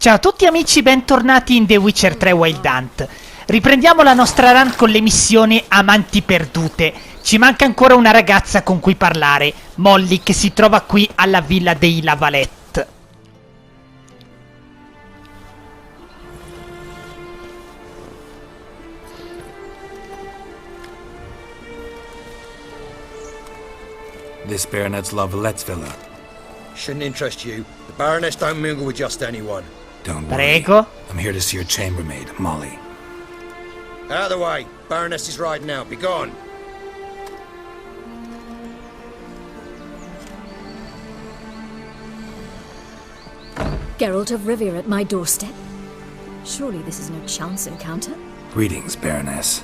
Ciao a tutti amici, bentornati in The Witcher 3 Wild Hunt. Riprendiamo la nostra run con le missioni Amanti Perdute. Ci manca ancora una ragazza con cui parlare, Molly, che si trova qui alla villa dei Lavalette. This Baronet's Lavalette's villa. Shouldn't interest you. The Baroness don't mingle with just anyone. Don't worry. Prego. I'm here to see your chambermaid, Molly. Out of the way. Baroness is riding out. Be gone. Geralt of Rivia at my doorstep? Surely this is no chance encounter? Greetings, Baroness.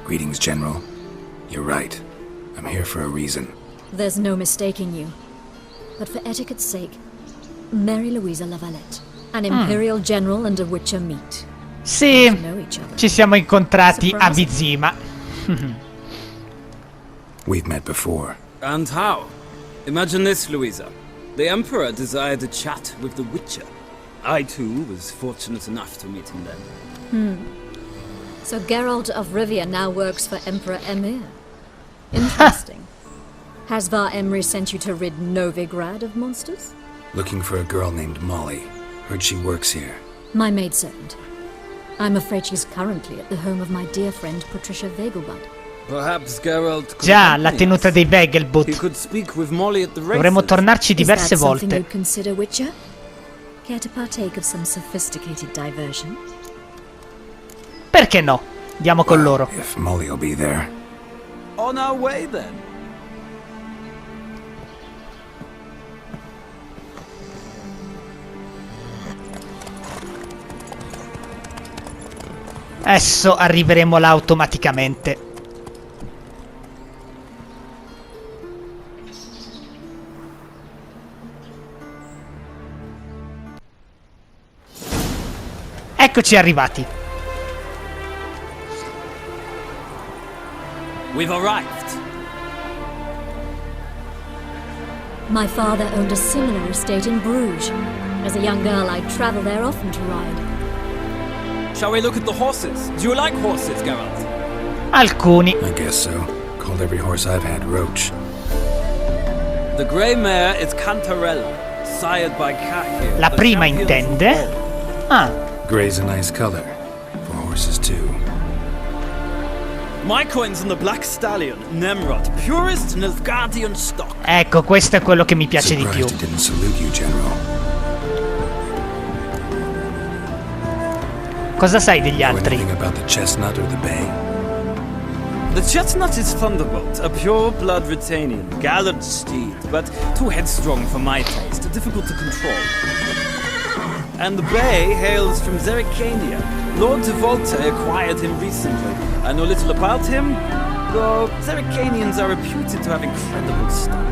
Greetings, General. You're right. I'm here for a reason. There's no mistaking you. But for etiquette's sake, Mary Louisa Lavalette, an Imperial General and a Witcher meet. Sì, Know each other. ci siamo incontrati a Vizima. We've met before. And how? Imagine this, Louisa. The Emperor desired a chat with the Witcher. I, too, was fortunate enough to meet him then. So Geralt of Rivia now works for Emperor Emir. Interesting. Has Var Emry sent you to rid Novigrad of monsters? Looking for a girl named Molly. Heard she works here. My maidservant. I'm afraid she's currently at the home of my dear friend Patricia Vegelbud. Perhaps Geralt could Già, la accompany tenuta us. dei He Vegelbud. could speak with Molly at the races. Dovremmo tornarci diverse Is that something volte. you'd consider, Witcher? Care to partake of some sophisticated diversion? Perché no? Andiamo con loro. If Molly will be there. On our way, then. Adesso arriveremo là automaticamente. Eccoci arrivati. We've arrived. My father owned a similar estate in Bruges. As a young girl, I'd travel there often to ride. Shall we look at the horses? Do you like horses, Geralt? Alcuni. I guess so. Called every horse I've had Roach. The grey mare is Cantarella, sired by Cahir. La the prima champions of intende? all. Ah, Gray's a nice color. For horses, too. My coin's on the Black Stallion, Nemrod, purest Nilfgaardian stock. ecco, questo è quello che mi piace di più. Surprised he didn't salute you, General. Cosa sai degli Know altri? anything about the chestnut or the bay? The chestnut is Thunderbolt, a pure-blood Retanian, gallant steed, but too headstrong for my taste, difficult to control. And the bay hails from Zerrikania. Lord de Volte acquired him recently. I know little about him, though Zerrikanians are reputed to have incredible style.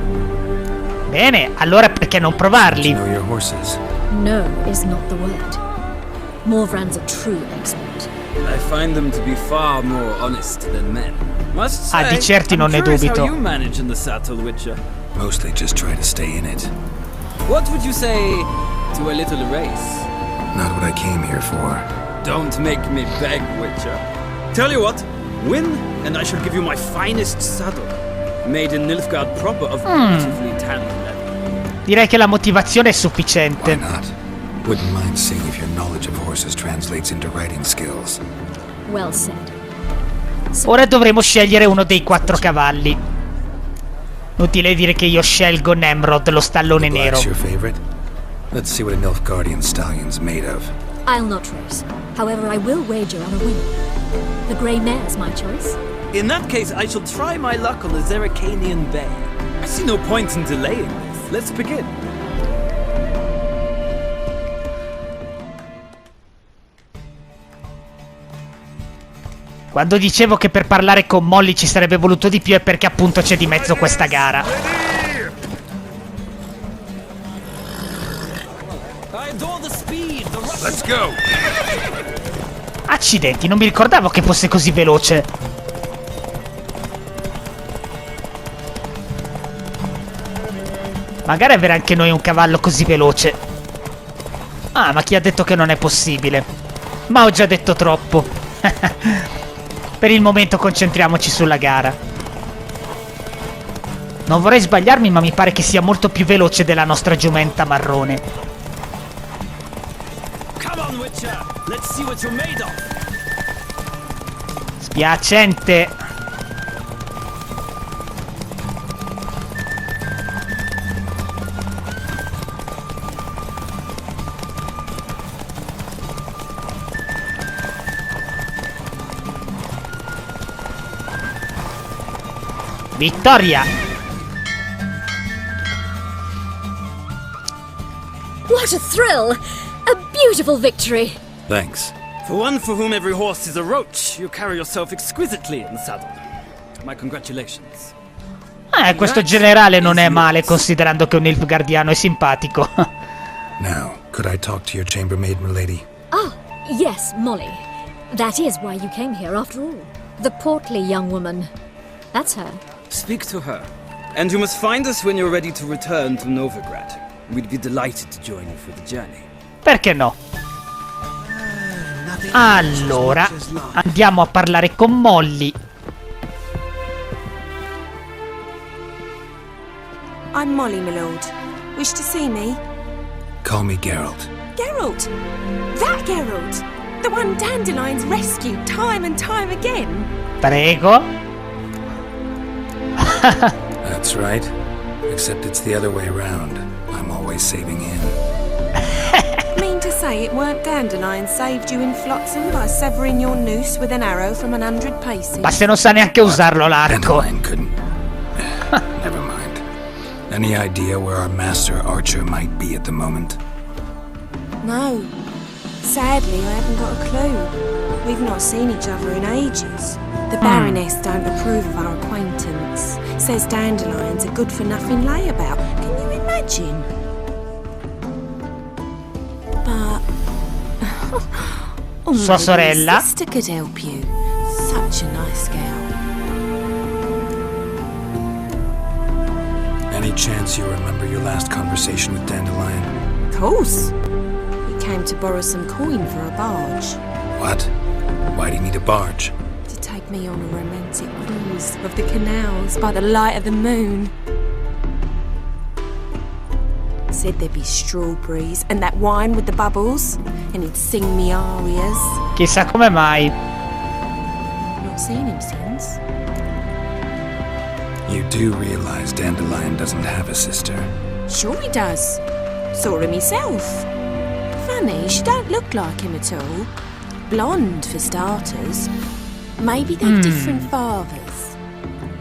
Bene, allora perché non You provarli? know your horses. No is not the word. Morvran's a true expert. I find them to be far more honest than men. Must say, Ah, di certi non ne I'm curious dubito. how you manage in the saddle, Witcher. Mostly just try to stay in it. What would you say to a little race? Not what I came here for. Don't make me beg, Witcher. Tell you what, win, and I shall give you my finest saddle, made in Nilfgaard proper of beautifully tanned leather. Direi che la motivazione è Why sufficiente. not? Wouldn't mind seeing if your knowledge of horses translates into riding skills. Well said. Ora dovremo scegliere uno dei 4 cavalli. Inutile dire che io scelgo Nemrod, lo stallone nero. Black's your favorite? Let's see what a Nilfgaardian stallion's made of. I'll not race. However, I will wager on a winner. The grey mare's my choice. In that case, I shall try my luck on the Zerrikanian Bay. I see no point in delaying this. Let's begin. Quando dicevo che per parlare con Molly ci sarebbe voluto di più è perché appunto c'è di mezzo questa gara. Let's go. Accidenti, non mi ricordavo che fosse così veloce. Magari avere anche noi un cavallo così veloce. Ah, ma chi ha detto che non è possibile? Ma ho già detto troppo. Per il momento concentriamoci sulla gara. Non vorrei sbagliarmi, ma mi pare che sia molto più veloce della nostra giumenta marrone. Come on, Witcher. Let's see what you're made of. Spiacente. Vittoria! What a thrill! A beautiful victory! Thanks. For one for whom every horse is a roach, you carry yourself exquisitely in the saddle. My congratulations. Questo generale non è male, considerando che un Nilfgaardiano è simpatico. Now, could I talk to your chambermaid, milady? Ah, yes, Molly. That is why you came here after all. The portly young woman. That's her. Speak to her. And you must find us when you're ready to return to Novigrad. We'd be delighted to join you for the journey. Perché no? Allora, andiamo a parlare con Molly. I'm Molly, my lord. Wish to see me? Call me Geralt. Geralt! That Geralt! The one Dandelion's rescued time and time again! Prego. That's right. Except it's the other way around. I'm always saving him. Mean to say it weren't Dandelion saved you in Flotsam by severing your noose with an arrow from 100 paces? Ma se non sa neanche usarlo l'arco. Dandelion couldn't. Never mind. Any idea where our master archer might be at the moment? No. Sadly, I haven't got a clue. We've not seen each other in ages. The Baroness don't approve of our acquaintance. Says Dandelion's a good-for-nothing layabout. Can you imagine? But... oh, Sua maybe sorella. your sister could help you. Such a nice girl. Any chance you remember your last conversation with Dandelion? Of course. We came to borrow some coin for a barge. What? Why do you need a barge? To take me on a romantic cruise of the canals by the light of the moon. Said there'd be strawberries and that wine with the bubbles, and he'd sing me arias. Chissà come mai. Not seen him since. You do realize Dandelion doesn't have a sister. Sure he does. Saw him myself. Funny, she don't look like him at all. Blonde, for starters. Maybe they're different fathers.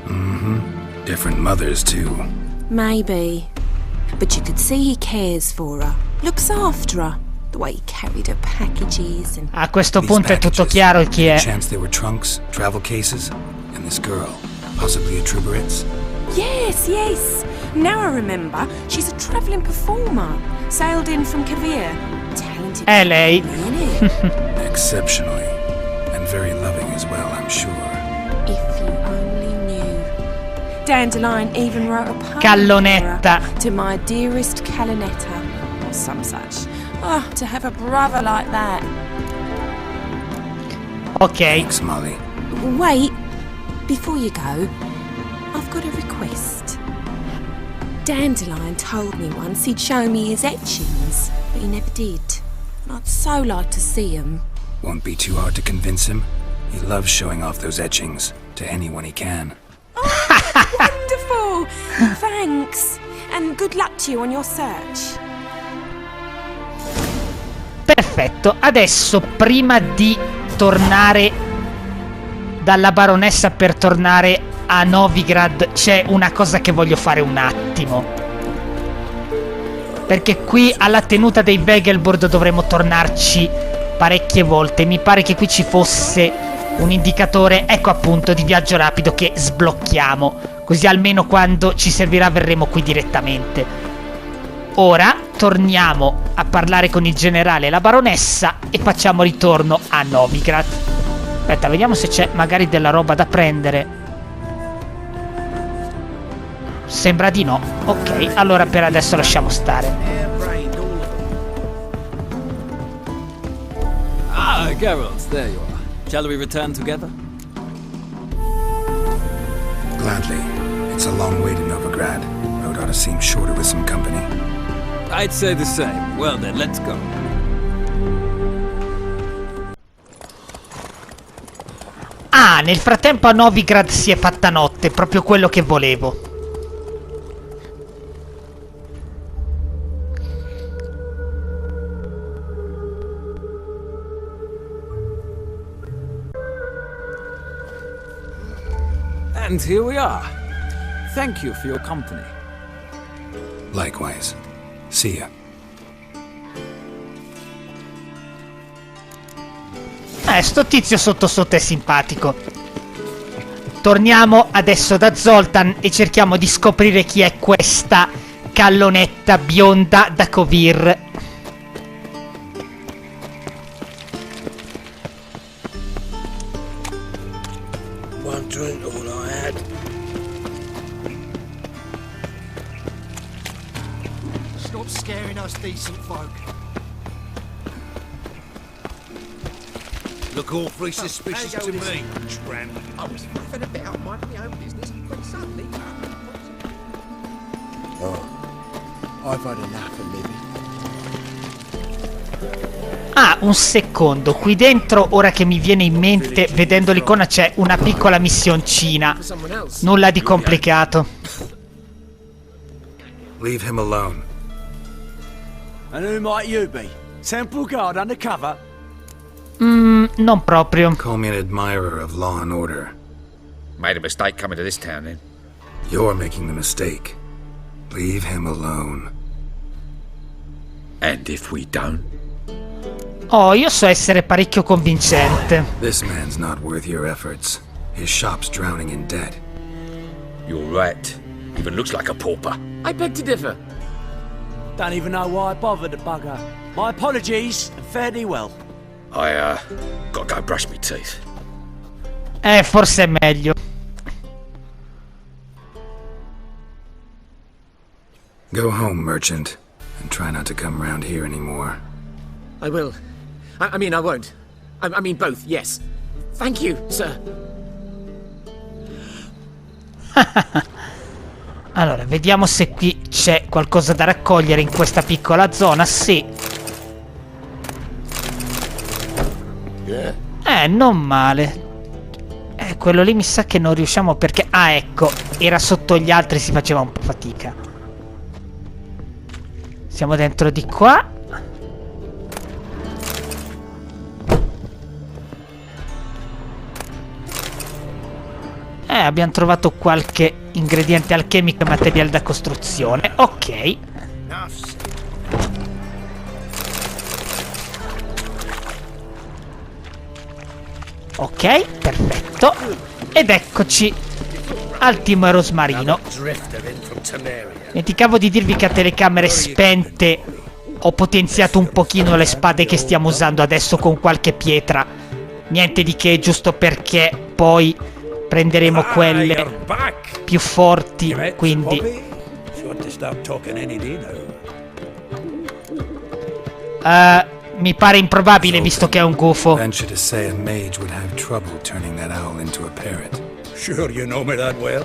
Mm-hmm. Different mothers, too. Maybe. But you could see he cares for her. Looks after her. The way he carried her packages and... A questo These punto è tutto packages, chiaro chi any è. chance they were trunks, travel cases, and this girl, possibly a Truberitz? Yes, yes. Now I remember. She's a travelling performer. Sailed in from Kovir. Talented. È lei. Innit? Exceptionally, and very loving as well, I'm sure. If you only knew. Dandelion even wrote a poem Callonetta. for her, to my dearest Callonetta, or some such. Oh, to have a brother like that. Ok. Thanks, Molly. Wait, before you go, I've got a request. Dandelion told me once he'd show me his etchings, but he never did. And I'd so like to see them. Won't be too hard to convince him. He loves showing off those etchings to anyone he can. Wonderful! Thanks. And good luck to you on your search. Perfetto. Adesso, prima di tornare dalla baronessa per tornare a Novigrad, c'è una cosa che voglio fare un attimo. Perché qui alla tenuta dei Vegelburg dovremo tornarci parecchie volte. Mi pare che qui ci fosse un indicatore, ecco appunto, di viaggio rapido che sblocchiamo. Così almeno quando ci servirà verremo qui direttamente. Ora torniamo a parlare con il generale e la baronessa e facciamo ritorno a Novigrad. Aspetta, vediamo se c'è magari della roba da prendere. Sembra di no. Ok, allora per adesso lasciamo stare. Ah, Geralt, there you are. Shall we return together? Gladly. It's a long way to Novigrad. Road ought to seem shorter with some company. I'd say the same. Well then, let's go. Ah, nel frattempo a Novigrad si è fatta notte, proprio quello che volevo. And here we are. Thank you for your company. Likewise. See ya. Sto tizio sotto sotto è simpatico. Torniamo adesso da Zoltan e cerchiamo di scoprire chi è questa Callonetta bionda da Kovir. One drink, all I had. Stop scaring us decent folk. Look awfully suspicious to me, tramp. I was faffing about, minding my own business, when suddenly... Oh, I've had enough of living. Ah, un secondo, qui dentro, ora che mi viene in mente, vedendo l'icona c'è una piccola missioncina. Nulla di complicato. Leave him alone. And who might you be? Temple guard undercover? Non proprio. Call me an admirer of law and order. Made a mistake coming to this town, then. You're making the mistake. Leave him alone. And if we don't? Oh, io so essere parecchio convincente. This man's not worth your efforts. His shop's drowning in debt. You're right. Even looks like a pauper. I beg to differ. Don't even know why I bothered the bugger. My apologies, and fare thee well. I, gotta go brush my teeth. Forse è meglio. Go home, merchant, and try not to come round here anymore. I will. I mean, I won't. I mean both, yes. Thank you, sir. Allora, vediamo se qui c'è qualcosa da raccogliere in questa piccola zona. Sì. Non male. Quello lì mi sa che non riusciamo perché... Ah, ecco, era sotto gli altri, si faceva un po' fatica. Siamo dentro di qua. Abbiamo trovato qualche ingrediente alchemico e materiale da costruzione. Ok. Ok, perfetto. Ed eccoci al Timo e Rosmarino. Dimenticavo di dirvi che a telecamere spente ho potenziato un pochino le spade che stiamo usando adesso con qualche pietra. Niente di che, giusto perché poi prenderemo quelle più forti, quindi... mi pare improbabile visto che è un gufo. Venture to say a mage would have trouble turning that owl into a parrot. Sure you know me that well?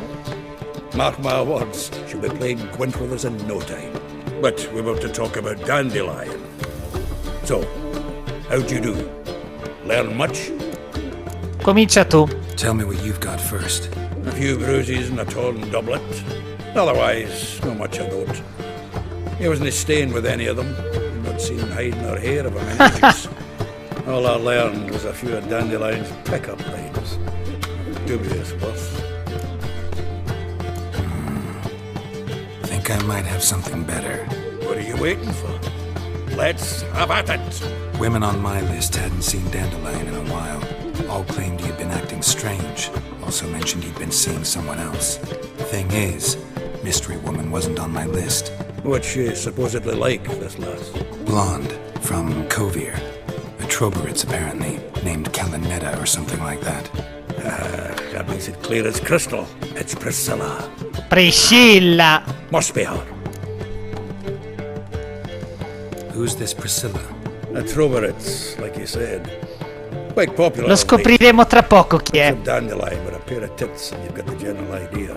Mark my words, she'll be playing Gwent with us in no time. But we were to talk about Dandelion. So, how'd you do? Learn much? Comincia tu. Tell me what you've got first. A few bruises and a torn doublet. Otherwise, not much I note. He wasn't staying with any of them. Not seen hiding or hair of him in ages. All I learned was a few of Dandelion's pickup lines. Dubious worth. Think I might have something better. What are you waiting for? Let's have at it! Women on my list hadn't seen Dandelion in a while. All claimed he had been acting strange. Also mentioned he'd been seeing someone else. Thing is, Mystery Woman wasn't on my list. What's she supposedly like, this lass? Blonde, from Kovir. A Trovatrice, apparently, named Callonetta or something like that. That makes it clear as crystal. It's Priscilla. Priscilla. Must be her. Who's this Priscilla? A Trovatrice, like you said. Quite popular. Lo scopriremo tra poco chi It's è. a dandelion with a pair of tits, and you've got the general idea.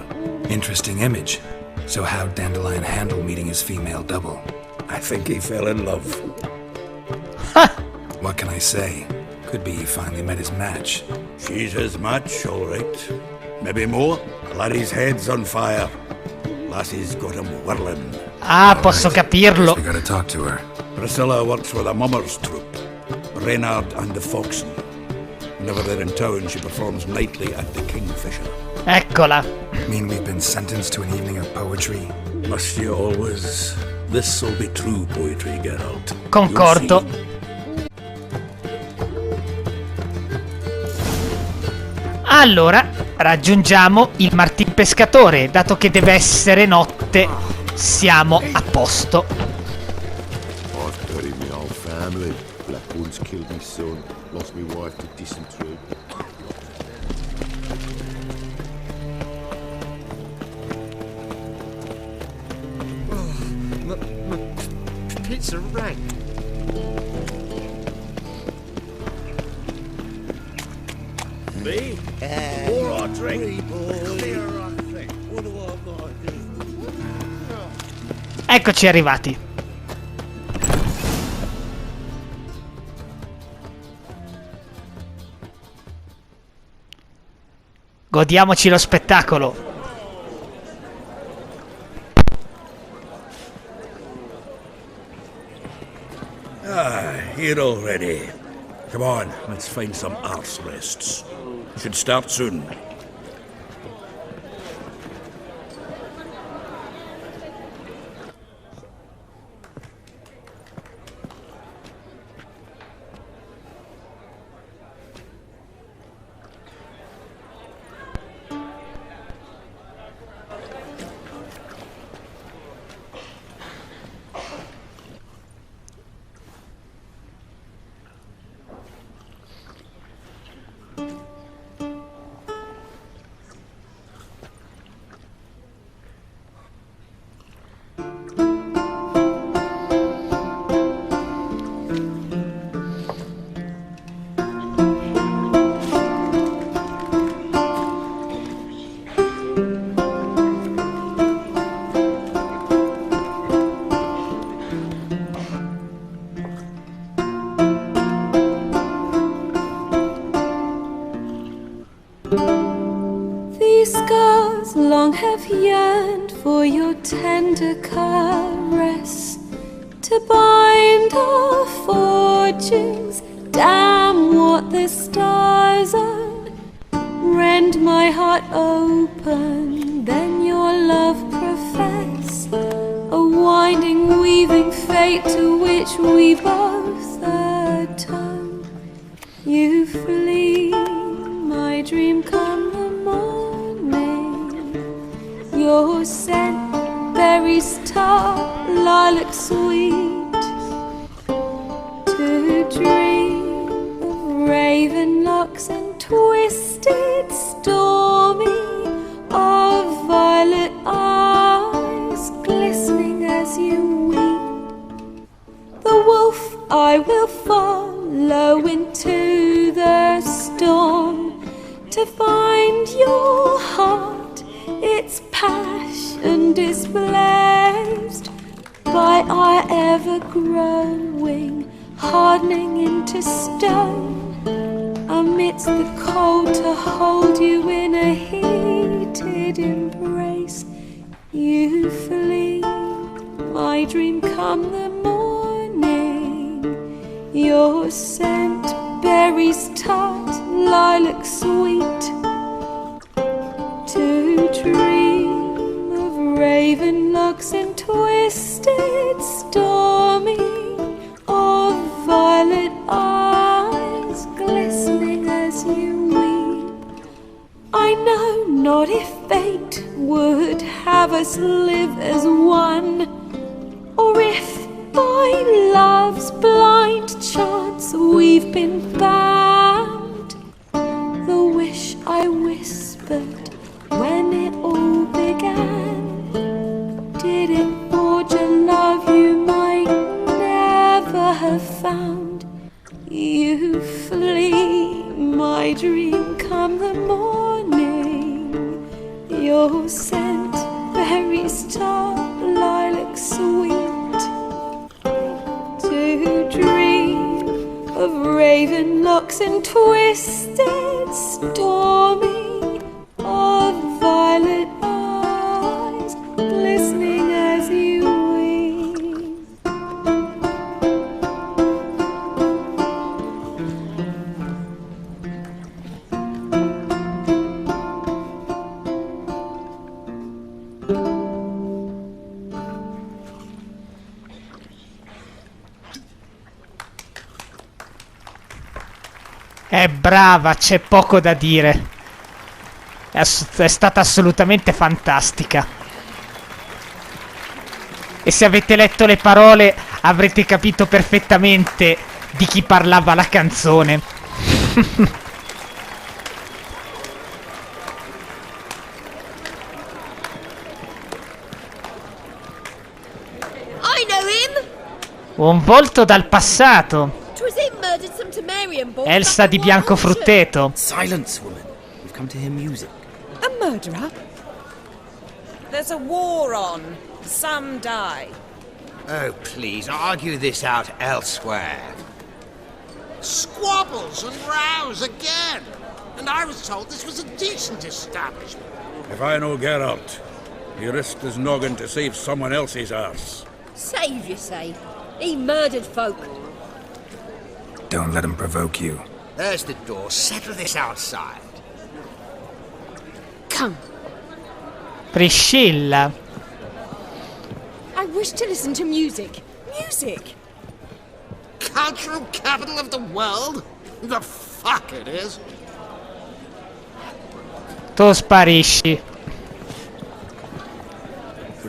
Interesting image. So how'd Dandelion handle meeting his female double? I think he fell in love. What can I say? Could be he finally met his match. She's his match, all right. Maybe more. Laddie's head's on fire. Lassie's got him whirling. Ah, posso capirlo. We gotta talk to her. Priscilla works with a mummers troupe, Reynard and the Foxen. Whenever they're in town, she performs nightly at the Kingfisher. Eccola. Mean we've been sentenced to an evening of poetry? Must you always? This'll be true poetry, Geralt. Concordo. You'll see. Allora, raggiungiamo il Martin Pescatore. Dato che deve essere notte, siamo a posto. I've buried my whole family. Black One's killed my son, lost my wife to dysentery. Pizza rank. Me? More or drink? Clear or drink? What do I do? Eccoci arrivati. Godiamoci lo spettacolo. Here already. Come on, let's find some arse rests. Should start soon. long have yearned for your tender caress, to bind our fortunes. Damn what the stars own. Rend my heart open, then your love profess, a winding, weaving fate to which we both atone. You flee, my dream come the morning. Your scent, berries tart, lilac sweet, to dream of raven locks and twisted stormy, of violet eyes glistening as you weep. The wolf I will follow into the storm, to find your heart, its passion displaced by our ever-growing, hardening into stone. Amidst the cold, to hold you in a heated embrace. You flee, my dream come the morning. Your scent, berries tart, lilac sweet, to dream of raven locks and twisted stormy, of violet eyes glistening as you weep. I know not if fate would have us live as one, or if by love's blind chance we've been bound. The wish I whispered when it all began, did it forge a love you might never have found? You flee, from the morning. Your scent, very star, lilac sweet. To dream of raven locks and twisted stormy, of violet eyes glistening as you weep. È brava, c'è poco da dire. È stata assolutamente fantastica. E se avete letto le parole avrete capito perfettamente di chi parlava la canzone. I know him. Un volto dal passato. Twas him murdered some Temerian boys. Elsa di bianco frutteto. Silence, woman. We've come to hear music. A murderer? There's a war on. Some die. Oh, please, argue this out elsewhere. Squabbles and rows again! And I was told this was a decent establishment. If I know Geralt, he risked his noggin to save someone else's arse. Save, you say? He murdered folk. Don't let him provoke you. There's the door. Settle this outside. Come. Priscilla. I wish to listen to music. Music! Cultural capital of the world? The fuck it is. Tu sparisci.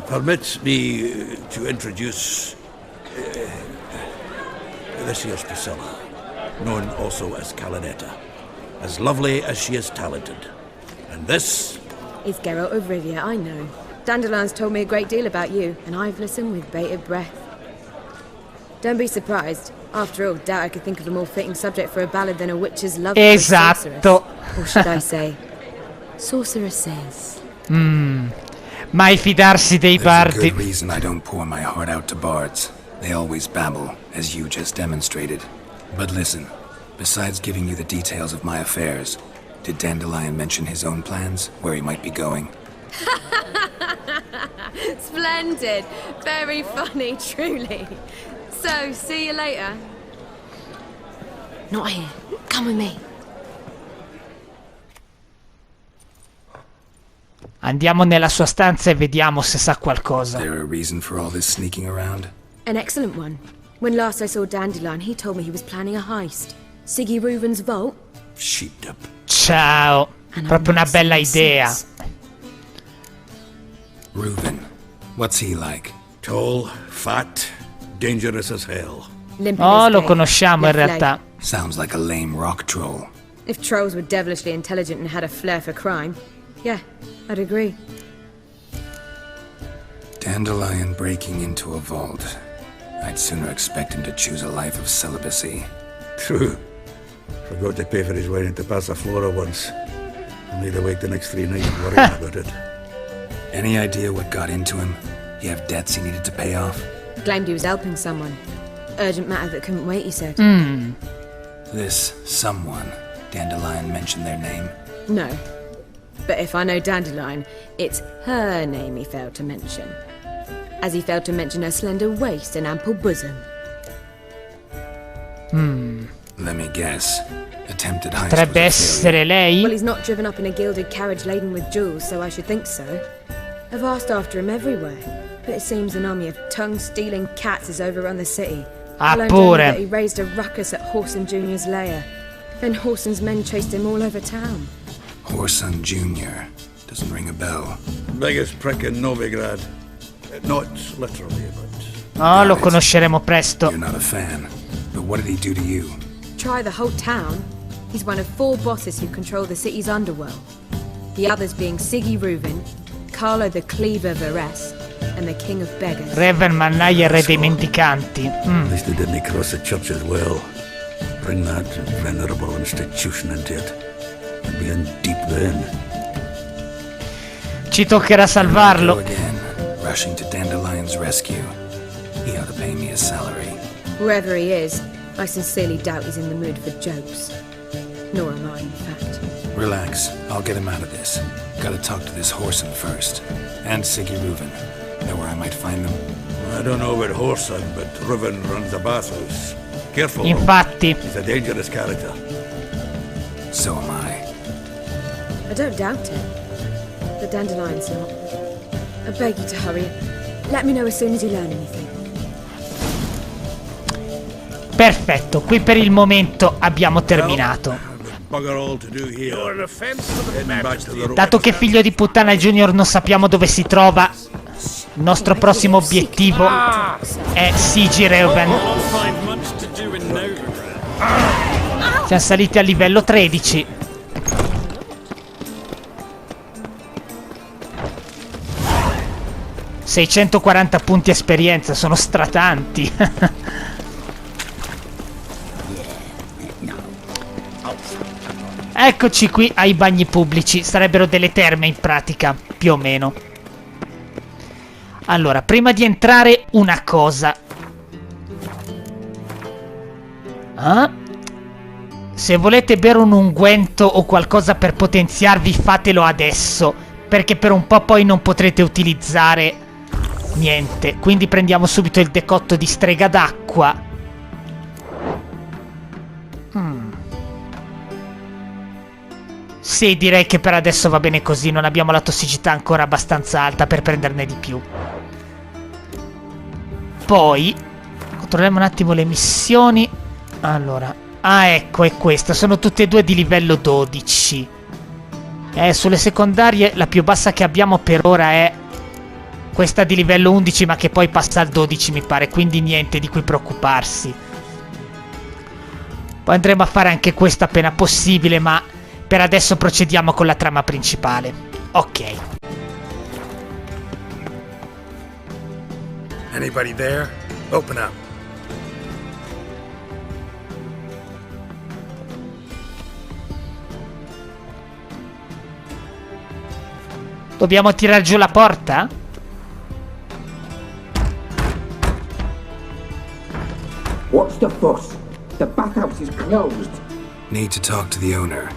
Permit me to introduce this here's Priscilla, known also as Callonetta, as lovely as she is talented. And this is Geralt of Rivia, I know. Dandelion's told me a great deal about you, and I've listened with bated breath. Don't be surprised. After all, doubt I could think of a more fitting subject for a ballad than a witch's love for a sorceress. Or should I say, sorceresses. Mai fidarsi dei There's bardi. a good reason I don't pour my heart out to bards. They always babble, as you just demonstrated. But listen, besides giving you the details of my affairs, did Dandelion mention his own plans, where he might be going? Splendid. Very funny, truly. So, see you later. Not here. Come with me. Andiamo nella sua stanza e vediamo se sa qualcosa. Is there a reason for all this sneaking around? An excellent one. When last I saw Dandelion, he told me he was planning a heist. Sigi Reuven's vault. sheepdip. Ciao. Proprio una bella idea. Reuven, what's he like? Tall, fat, dangerous as hell. Oh, lo conosciamo in realtà. Sounds like a lame rock troll. If trolls were devilishly intelligent and had a flair for crime, yeah, I'd agree. Dandelion breaking into a vault. I'd sooner expect him to choose a life of celibacy. True. Forgot to pay for his wine at the Passaflora once. I made awake the next 3 nights worrying about it. Any idea what got into him? He have debts he needed to pay off? Claimed he was helping someone. Urgent matter that couldn't wait, he said. This someone, Dandelion mentioned their name? No. But if I know Dandelion, it's her name he failed to mention. As he failed to mention her slender waist and ample bosom. Let me guess. Attempted heist Potrebbe was a essere failure. lei? Well, he's not driven up in a gilded carriage laden with jewels, so I should think so. I've asked after him everywhere, but it seems an army of tongue-stealing cats has overrun the city. Ah, I learned only that pure. he raised a ruckus at Whoreson Jr.'s lair. Then Whoreson's men chased him all over town. Whoreson Jr. Doesn't ring a bell. Biggest prick in Novigrad. Not literally, but... Oh, lo conosceremo presto. You're not a fan. But what did he do to you? Try the whole town. He's one of 4 bosses who control the city's underworld. The others being Sigi Reuven, Carlo the Cleaver Varese, and the King of Beggars. Reuven mannaia e re dei mendicanti. At least they didn't cross the church as well. Bring that venerable institution into it. Ci toccherà salvarlo. Rushing to Dandelion's rescue. He ought to pay me a salary. Whoever he is, I sincerely doubt he's in the mood for jokes. Nor am I, in fact. Relax, I'll get him out of this. Gotta talk to this Horson first. And Sigi Reuven. Know where I might find them? I don't know about Horson, but Reuven runs the bathhouse. Careful. Infatti. He's a dangerous character. So am I. I don't doubt it. But Dandelion's not. I beg you to hurry. Let me know as soon as you learn anything. Perfetto, qui per il momento abbiamo terminato. Dato che figlio di puttana Junior non sappiamo dove si trova, il nostro prossimo obiettivo è Sigi Reuven. Siamo saliti a livello 13. ...640 punti esperienza, sono stratanti. Eccoci qui ai bagni pubblici, sarebbero delle terme in pratica, più o meno. Allora, prima di entrare una cosa. Se volete bere un unguento o qualcosa per potenziarvi, fatelo adesso, perché per un po' poi non potrete utilizzare niente. Quindi prendiamo subito il decotto di strega d'acqua. Sì, direi che per adesso va bene così, non abbiamo la tossicità ancora abbastanza alta per prenderne di più. Poi controlliamo un attimo le missioni. Allora, ecco, è questa, sono tutte e due di livello 12. Sulle secondarie la più bassa che abbiamo per ora è questa di livello 11, ma che poi passa al 12 mi pare, quindi niente di cui preoccuparsi. Poi andremo a fare anche questa appena possibile, ma per adesso procediamo con la trama principale. Ok. Anybody there? Open up. Dobbiamo tirar giù la porta? What's the fuss? The bathhouse is closed. Need to talk to the owner.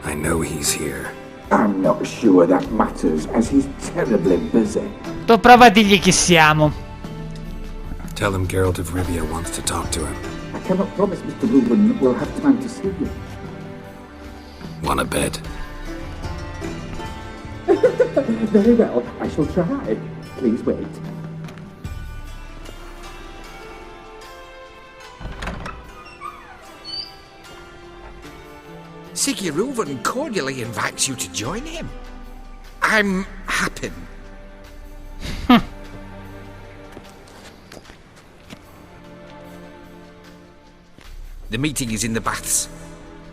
I know he's here. I'm not sure that matters, as he's terribly busy. Tu prova a dirgli chi siamo. Tell him Geralt of Rivia wants to talk to him. I cannot promise Mr. Reuven will have time to see you. Wanna bet? Very well, I shall try. Please wait. Sigi Reuven cordially invites you to join him. I'm happy. The meeting is in the baths.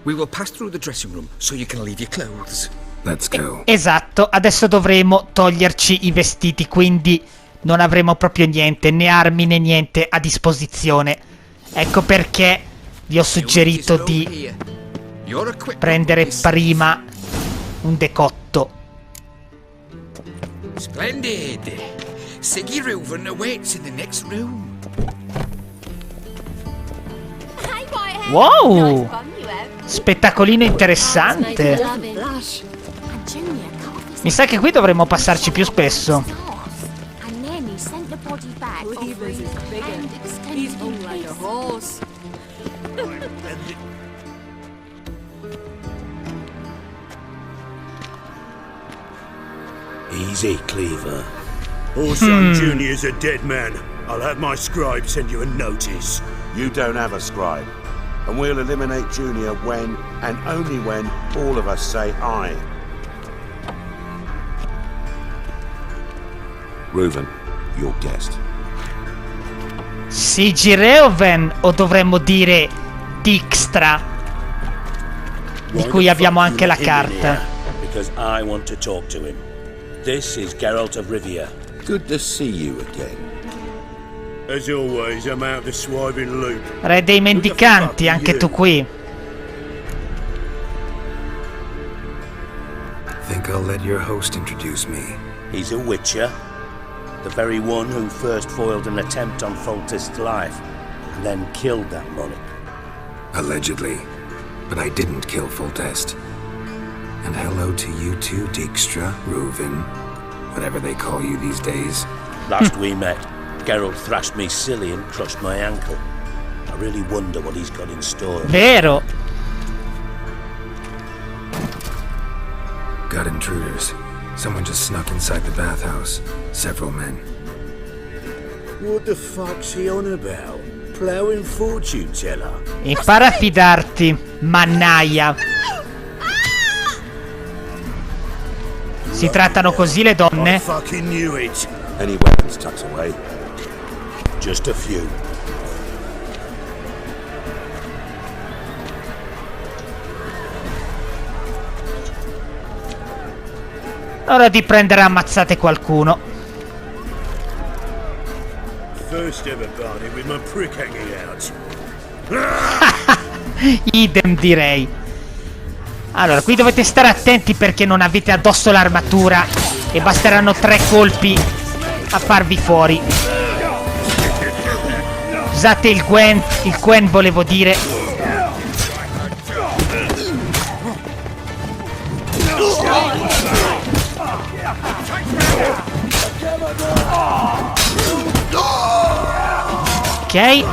We will pass through the dressing room so you can leave your clothes. Let's go. Esatto, adesso dovremo toglierci i vestiti, quindi non avremo proprio niente, né armi né niente a disposizione. Ecco perché vi ho suggerito di prendere prima un decotto. Splendid. Sigi Reuven awaits in the next room. Wow! Spettacolino interessante. Mi sa che qui dovremmo passarci più spesso. Easy, Cleaver. Horson Jr.'s a dead man. I'll have my scribe send you a notice. You don't have a scribe. And we'll eliminate Junior when, and only when, all of us say aye. Reuven, your guest. Sigi Reuven, o dovremmo dire Dijkstra, di cui abbiamo anche la carta. Because I want to talk to him. This is Geralt of Rivia. Good to see you again. As always, I'm out the swiving loop. Re dei mendicanti, anche tu qui. Think I'll let your host introduce me. He's a witcher. The very one who first foiled an attempt on Foltest's life, and then killed that monarch. Allegedly. But I didn't kill Foltest. And hello to you too, Dijkstra, Reuven, whatever they call you these days. Last we met, Geralt thrashed me silly and crushed my ankle. I really wonder what he's got in store. Vero. Got intruders. Someone just snuck inside the bathhouse. Several men. What the fuck's he on about? Plowing fortune teller? Impara a fidarti, mannaia. Si trattano così le donne? I fucking knew it. Any weapons tucked away? Just a few. Ora di prendere a ammazzate qualcuno. First ever party with my prick hanging out. Idem direi. Allora, qui dovete stare attenti perché non avete addosso l'armatura e basteranno 3 colpi a farvi fuori. Usate il Gwen volevo dire. Ok,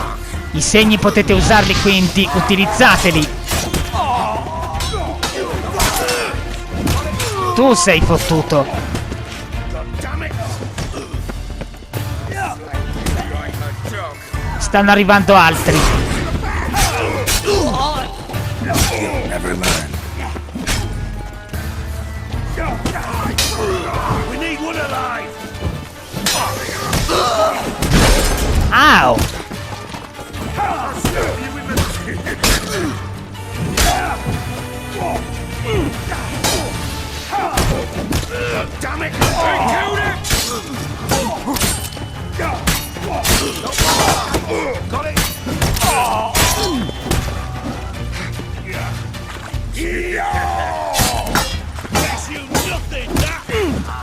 i segni potete usarli, quindi utilizzateli. Tu sei fottuto. Stanno arrivando altri. Never learn. We need one alive. Ow! Damn it! I killed it! Got it!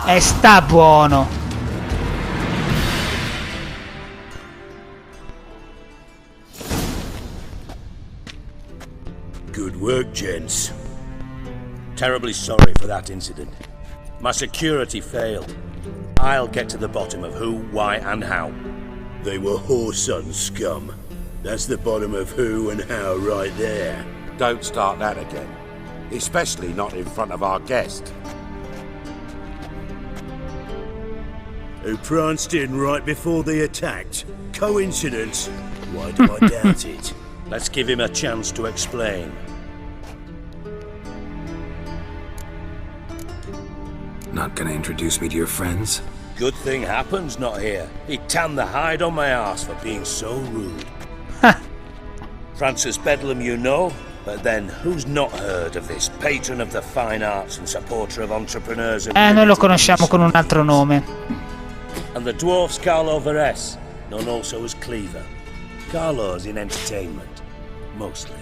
E sta buono. Good work, gents. Terribly sorry for that incident. My security failed. I'll get to the bottom of who, why, and how. They were whoreson scum. That's the bottom of who and how right there. Don't start that again. Especially not in front of our guest. Who pranced in right before they attacked. Coincidence? Why do I doubt it? Let's give him a chance to explain. Not gonna introduce me to your friends? Good thing Happen's not here. He tanned the hide on my arse for being so rude. Francis Bedlam you know, but then who's not heard of this patron of the fine arts and supporter of entrepreneurs and noi lo conosciamo con un altro nome. And the dwarf's Carlo Veres, known also as Cleaver. Carlo's in entertainment, mostly.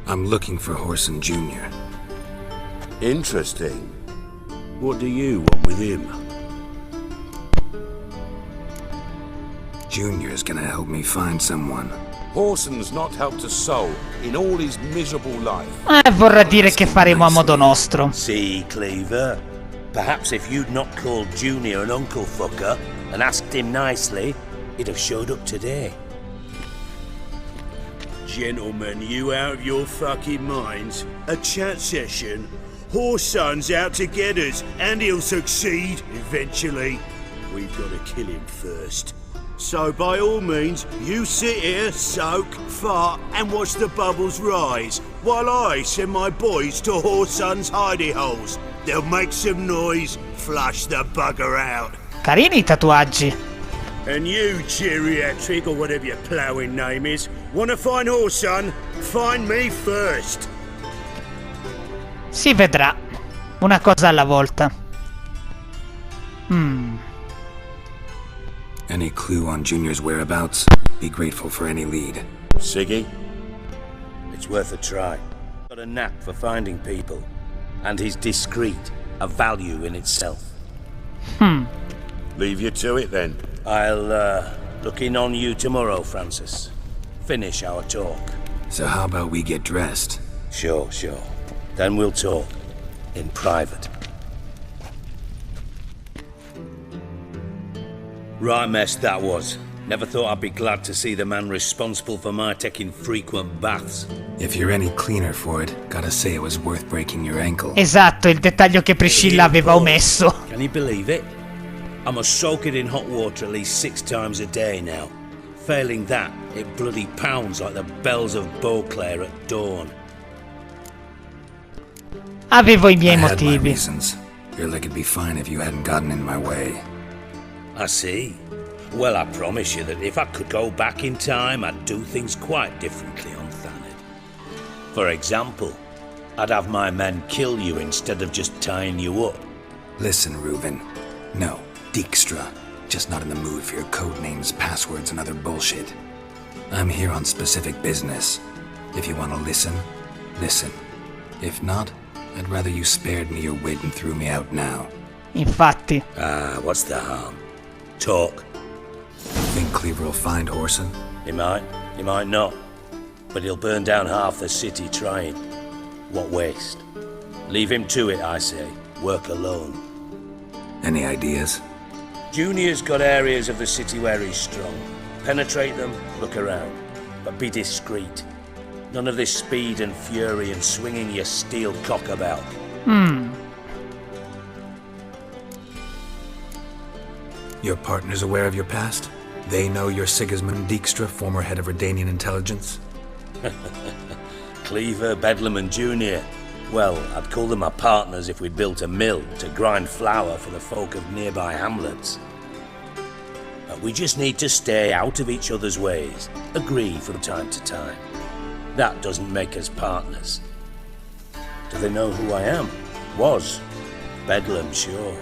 I'm looking for Whoreson Jr. Interesting. What do you want with him? Junior's gonna help me find someone. Whoreson's not helped a soul in all his miserable life. Vorrà dire che faremo a modo nostro. See, Cleaver? Perhaps if you'd not called Junior an uncle fucker and asked him nicely, he'd have showed up today. Gentlemen, you out of your fucking minds? A chat session? Whoreson's out to get us, and he'll succeed eventually. We've got to kill him first. So by all means, you sit here, soak, fart, and watch the bubbles rise, while I send my boys to Whoreson's hidey holes. They'll make some noise, flush the bugger out. Carini I tatuaggi. And you, geriatric, or whatever your ploughing name is, wanna find Whoreson? Find me first. Si vedrà. Una cosa alla volta. Any clue on Junior's whereabouts? Be grateful for any lead. Siggy? It's worth a try. got a knack for finding people, and he's discreet, a value in itself. Leave you to it then. I'll look in on you tomorrow, Francis. Finish our talk. So how about we get dressed? Sure. Then we'll talk. In private. Right mess that was. Never thought I'd be glad to see the man responsible for my taking frequent baths. If you're any cleaner for it, gotta say it was worth breaking your ankle. Esatto, il dettaglio che Priscilla aveva omesso. Can you believe it? I must soak it in hot water at least 6 times a day now. Failing that, it bloody pounds like the bells of Beauclair at dawn. Avevo I miei I had my motivi. reasons. Your leg would be fine if you hadn't gotten in my way. I see. Well, I promise you that if I could go back in time, I'd do things quite differently on Thanet. For example, I'd have my men kill you instead of just tying you up. Listen, Reuven. No, Dijkstra. Just not in the mood for your code names, passwords, and other bullshit. I'm here on specific business. If you want to listen, listen. If not, I'd rather you spared me your wit and threw me out now. Infatti. What's the harm? Talk. Think Cleaver will find Whoreson? He might not. But he'll burn down half the city trying. What waste? Leave him to it, I say. Work alone. Any ideas? Junior's got areas of the city where he's strong. Penetrate them, look around. But be discreet. None of this speed and fury and swinging your steel cock about. Your partner's aware of your past? They know you're Sigismund Dijkstra, former head of Redanian intelligence? Cleaver, Bedlam and Junior. Well, I'd call them my partners if we'd built a mill to grind flour for the folk of nearby hamlets. But we just need to stay out of each other's ways. Agree from time to time. That doesn't make us partners. Do they know who I am? Was. Bedlam, sure.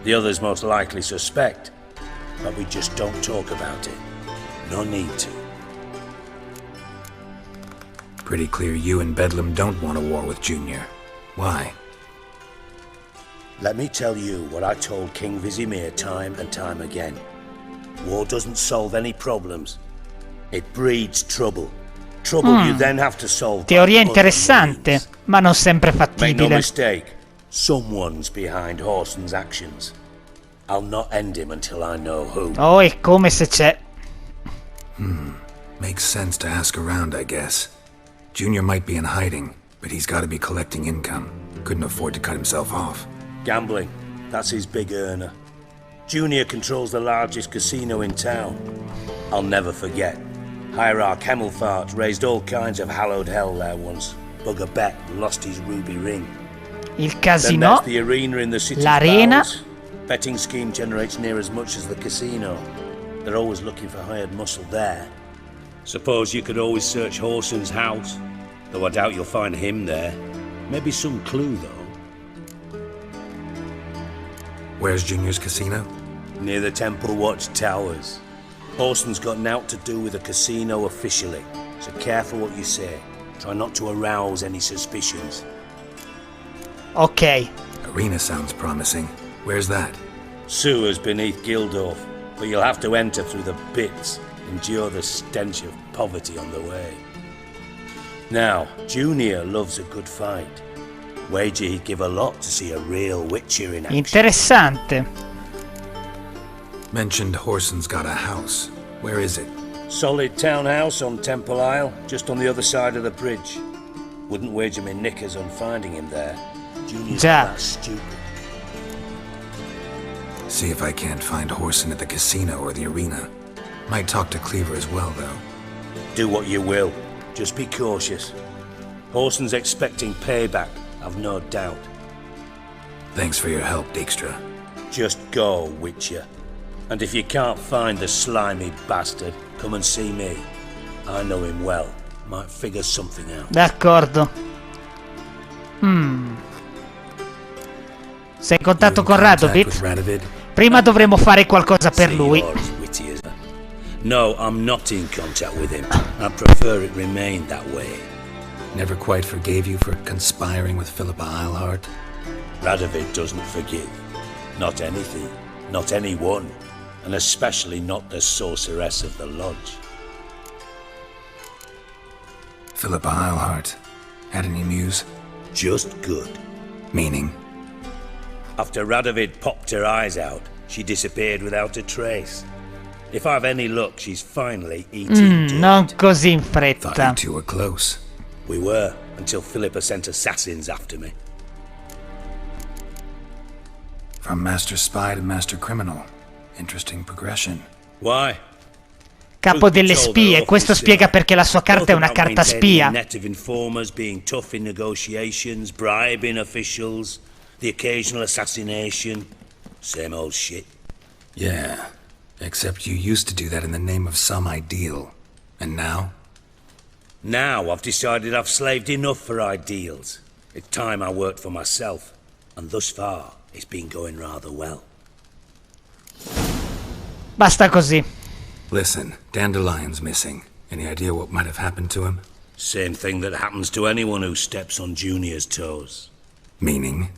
The others most likely suspect. But we just don't talk about it. No need to. Pretty clear you and Bedlam don't want a war with Junior. Why? Let me tell you what I told King Vizimir time and time again. War doesn't solve any problems. It breeds trouble. Trouble you then have to solve. Teoria interessante, ma non sempre Make no fattibile. mistake, someone's behind Whoreson's actions. I'll not end him until I know who. Oh, è come se c'è. Makes sense to ask around, I guess. Junior might be in hiding, but he's got to be collecting income. Couldn't afford to cut himself off. Gambling, that's his big earner. Junior controls the largest casino in town. I'll never forget. Hierarch Hemmelfart raised all kinds of hallowed hell there once. Bugger bet lost his ruby ring. Il Then casino, there's the arena in the city. l'arena. Betting scheme generates near as much as the casino. They're always looking for hired muscle there. Suppose you could always search Whoreson's house, though I doubt you'll find him there. Maybe some clue, though. Where's Junior's casino? Near the Temple Watch Towers. Whoreson's got naught to do with the casino officially, so careful what you say. Try not to arouse any suspicions. Ok. Arena sounds promising. Where's that? Sewers beneath Gildorf, but you'll have to enter through the bits, endure the stench of poverty on the way. Now, Junior loves a good fight. Wager he'd give a lot to see a real Witcher in action. Interessante. Mentioned Whoreson's got a house. Where is it? Solid townhouse on Temple Isle, just on the other side of the bridge. Wouldn't wager me knickers on finding him there. Junior's Già. that stupid. See if I can't find Whoreson at the casino or the arena. Might talk to Cleaver as well, though. Do what you will. Just be cautious. Whoreson's expecting payback, I've no doubt. Thanks for your help, Dijkstra. Just go, Witcher. And if you can't find the slimy bastard, come and see me. I know him well. Might figure something out. D'accordo. Sei in contatto con Radovid? Prima dovremo fare qualcosa per lui. No, I'm not in contact with him. I prefer it remain that way. Never quite forgave you for conspiring with Philippa Eilhart? Radovid doesn't forgive. Not anything. Not anyone. And especially not the sorceress of the lodge. Philippa Eilhart. Had any news? Just good. Meaning? After Radovid popped her eyes out, she disappeared without a trace. If I've any luck, she's finally eating dirt. Non così in Thought fretta. you two were close. We were, until Philippa sent assassins after me. From master spy to master criminal. Interesting progression. Why? Capo delle spie, questo spiega perché la sua carta è una carta spia. Net of informers, being tough in negotiations, bribing officials, the occasional assassination. Same old shit. Yeah, except you used to do that in the name of some ideal. And now? Now I've decided I've slaved enough for ideals. It's time I worked for myself. And thus far, it's been going rather well. Basta così. Listen, Dandelion's missing. Any idea what might have happened to him? Same thing that happens to anyone who steps on Junior's toes. Meaning?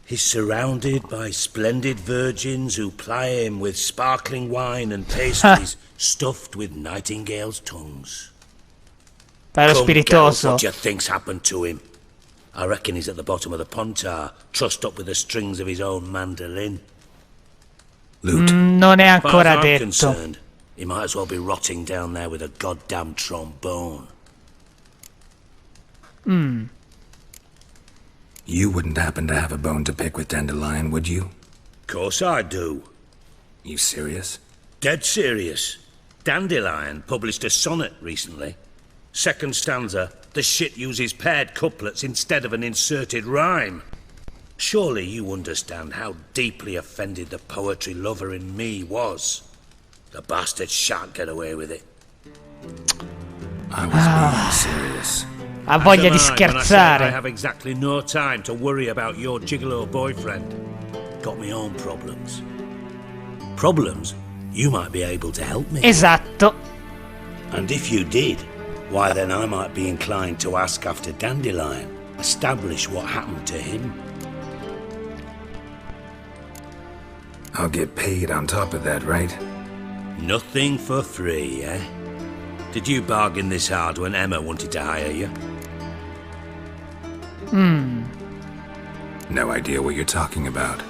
He's surrounded by splendid virgins who ply him with sparkling wine and pastries stuffed with nightingales' tongues. Bello Come, Geralt, spiritoso. what do you think's happened to him? I reckon he's at the bottom of the pontar, trussed up with the strings of his own mandolin. Non è ancora As far as I'm detto. concerned, he might as well be rotting down there with a goddamn trombone. You wouldn't happen to have a bone to pick with Dandelion, would you? Course I do. You serious? Dead serious. Dandelion published a sonnet recently. Second stanza, the shit uses paired couplets instead of an inserted rhyme. Surely you understand how deeply offended the poetry lover in me was. The bastard shan't get away with it. I was being serious. Ha voglia di As am I, when I say I scherzare. have exactly no time to worry about your gigolo boyfriend. Got my own problems. Problems you might be able to help me. Esatto. And if you did, why then I might be inclined to ask after Dandelion, establish what happened to him. I'll get paid on top of that, right? Nothing for free, eh? Did you bargain this hard when Emma wanted to hire you? No idea what you're talking about.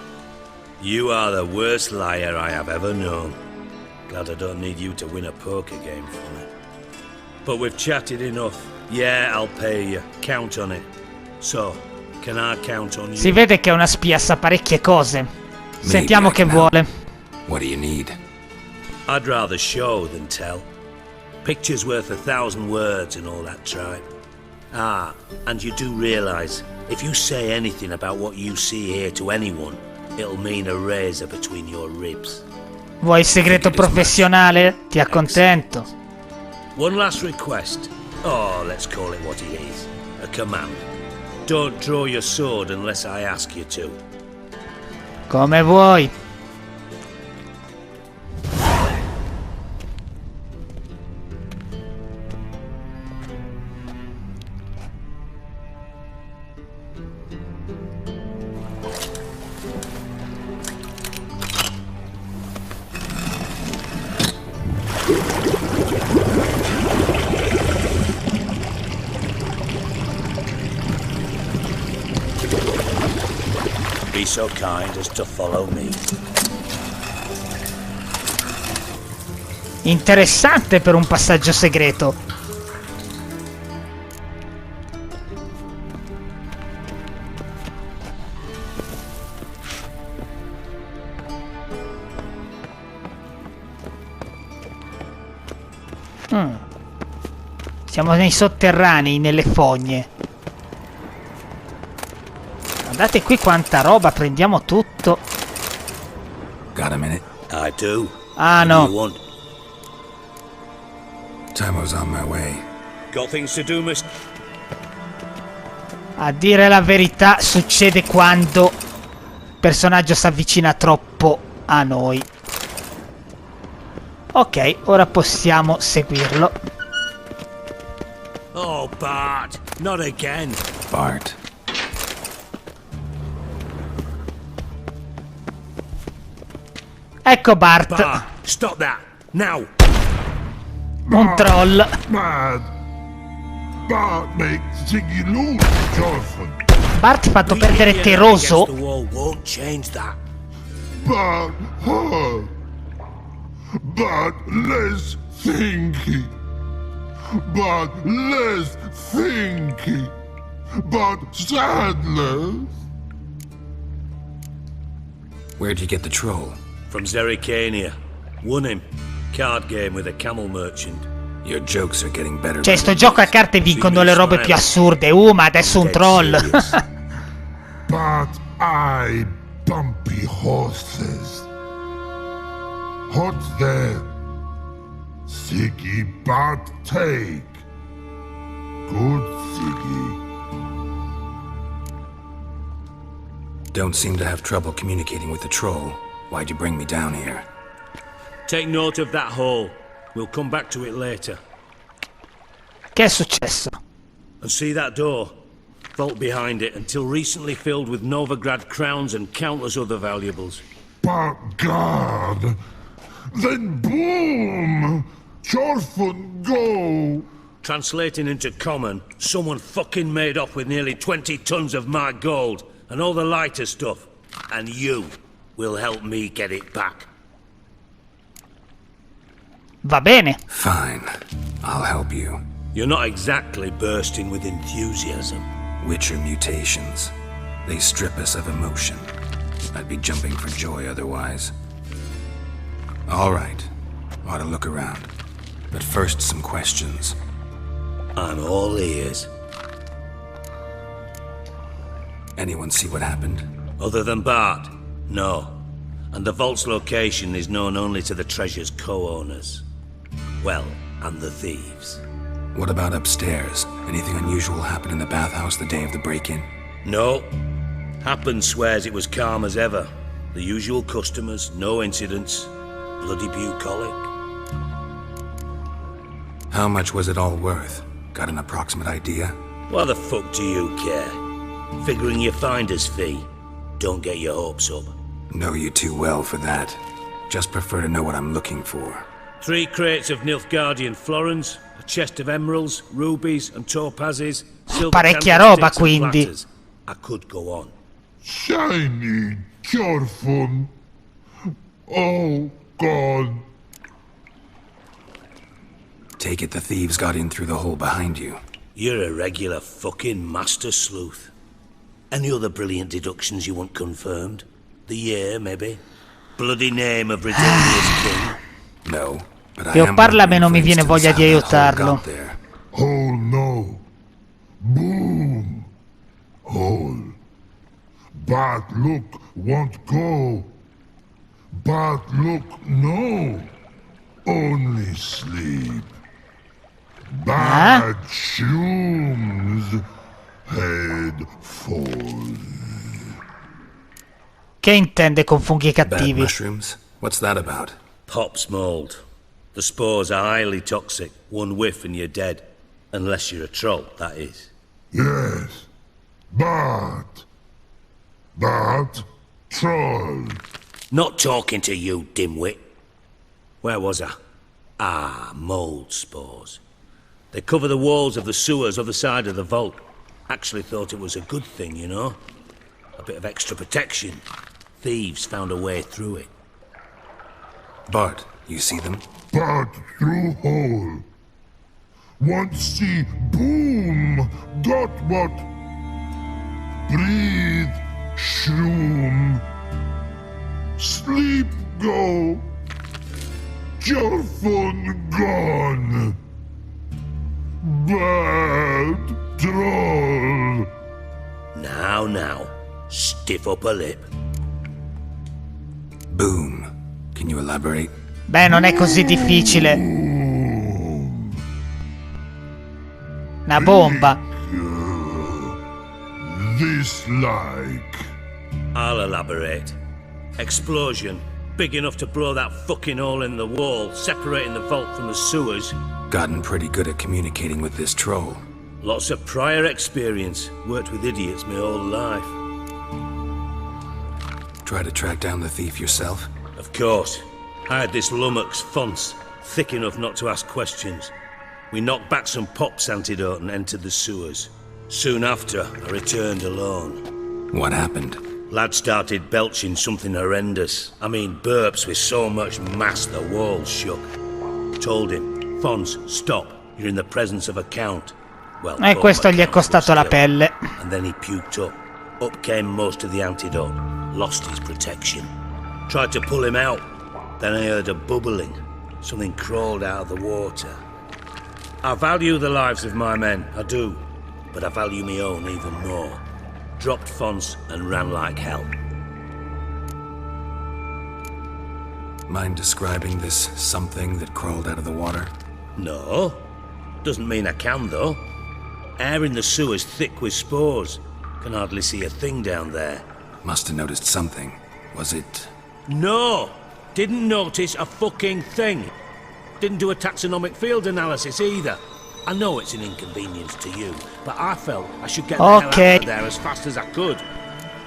You are the worst liar I have ever known. Glad I don't need you to win a poker game for me. But we've chatted enough. Yeah, I'll pay you. Count on it. So, can I count on you? Si vede che è una spia, sa parecchie cose. Sentiamo che vuole. What do you need? I'd rather show than tell. Picture's worth 1,000 words and all that tripe. Ah, and you do realise, if you say anything about what you see here to anyone, it'll mean a razor between your ribs. Vuoi il segreto professionale? Ti accontento. One last request. Oh, let's call it what it is. A command. Don't draw your sword unless I ask you to. Come vuoi. Be so kind as to follow me. Interessante per un passaggio segreto. Siamo nei sotterranei, nelle fogne. Guardate qui quanta roba, prendiamo tutto. Got a minute? I do. Ah, What do you no. want? Time was on my way. Got things to do, miss. A dire la verità, succede quando il personaggio si avvicina troppo a noi. Ok, ora possiamo seguirlo. Oh, Bart, Not again. Bart. Ecco Bart. Bart, stop that. Now. Un troll. Bad. Bart makes Sigi lose, Johnson. Bart fatto perdere Teroso. Won't change that. Bart hurt. Bart less thinky. Bart less thinky. Bart sadness. Where'd you get the troll? From Zerrikania. Won him. Card game with a camel merchant. Your jokes are getting better. Cioè, sto gioco a carte vincono le robe più assurde. Ma adesso un troll. But I bumpy horses. What's there? Sigi Bart take. Good Sigi. Don't seem to have trouble communicating with the troll. Why'd you bring me down here? Take note of that hole. We'll come back to it later. Che è successo? And see that door? Vault behind it, until recently filled with Novigrad crowns and countless other valuables. But God, then boom! Chorfun go! Translating into common, someone fucking made off with nearly 20 tons of my gold, and all the lighter stuff. And you will help me get it back. Va bene. Fine. I'll help you. You're not exactly bursting with enthusiasm. Witcher mutations. They strip us of emotion. I'd be jumping for joy otherwise. All right. Ought to look around. But first, some questions. I'm all ears. Anyone see what happened? Other than Bart? No. And the vault's location is known only to the treasure's co-owners. Well, and the thieves. What about upstairs? Anything unusual happen in the bathhouse the day of the break-in? No. Happen swears it was calm as ever. The usual customers, no incidents. Bloody bucolic. How much was it all worth? Got an approximate idea? Why the fuck do you care? Figuring your finder's fee. Don't get your hopes up. Know you too well for that. Just prefer to know what I'm looking for. 3 crates of Nilfgaardian florins, a chest of emeralds, rubies and topazes, silver parecchia roba, candlesticks and quindi. platters. I could go on. Shiny Chorfun. Oh, God. Take it the thieves got in through the hole behind you. You're a regular fucking master sleuth. Any other brilliant deductions you want confirmed? The year, maybe? Bloody name of Redania's king? No, but I Più am parla wondering, meno for mi viene instance, voglia di how that hole aiutarlo. got there. Hole no. Boom. Hole. But look, won't go. But look, no. Only sleep. Bad shoes. Head falls. Che intende con funghi Bad cattivi? mushrooms? What's that about? Pop's mold. The spores are highly toxic. One whiff and you're dead. Unless you're a troll, that is. Yes. But troll. Not talking to you, dimwit. Where was I? Ah, mold spores. They cover the walls of the sewers other side of the vault. Actually thought it was a good thing, you know? A bit of extra protection. Thieves found a way through it. Bart, you see them? But through hole. Want see boom. Got what? Breathe. Shroom. Sleep go. Chorfun gone. Bad troll. Now, stiff up a lip. Boom. Can you elaborate? Beh, non è così difficile. Una bomba. This like. I'll elaborate. Explosion. Big enough to blow that fucking hole in the wall, separating the vault from the sewers. Gotten pretty good at communicating with this troll. Lots of prior experience. Worked with idiots my whole life. Try to track down the thief yourself? Of course. I had this lummox Fons, thick enough not to ask questions. We knocked back some Pop's antidote and entered the sewers. Soon after, I returned alone. What happened? Lad started belching something horrendous. I mean, burps with so much mass the walls shook. Told him, Fons, stop. You're in the presence of a count. Well, E questo gli è costato la pelle. And then he puked up. Up came most of the antidote. Lost his protection. Tried to pull him out. Then I heard a bubbling. Something crawled out of the water. I value the lives of my men, I do. But I value my own even more. Dropped Fons and ran like hell. Mind describing this something that crawled out of the water? No. Doesn't mean I can, though. Air in the sewer's thick with spores. Can hardly see a thing down there. Must have noticed something. Was it... No! Didn't notice a fucking thing. Didn't do a taxonomic field analysis either. I know it's an inconvenience to you, but I felt I should get the hell out of there as fast as I could.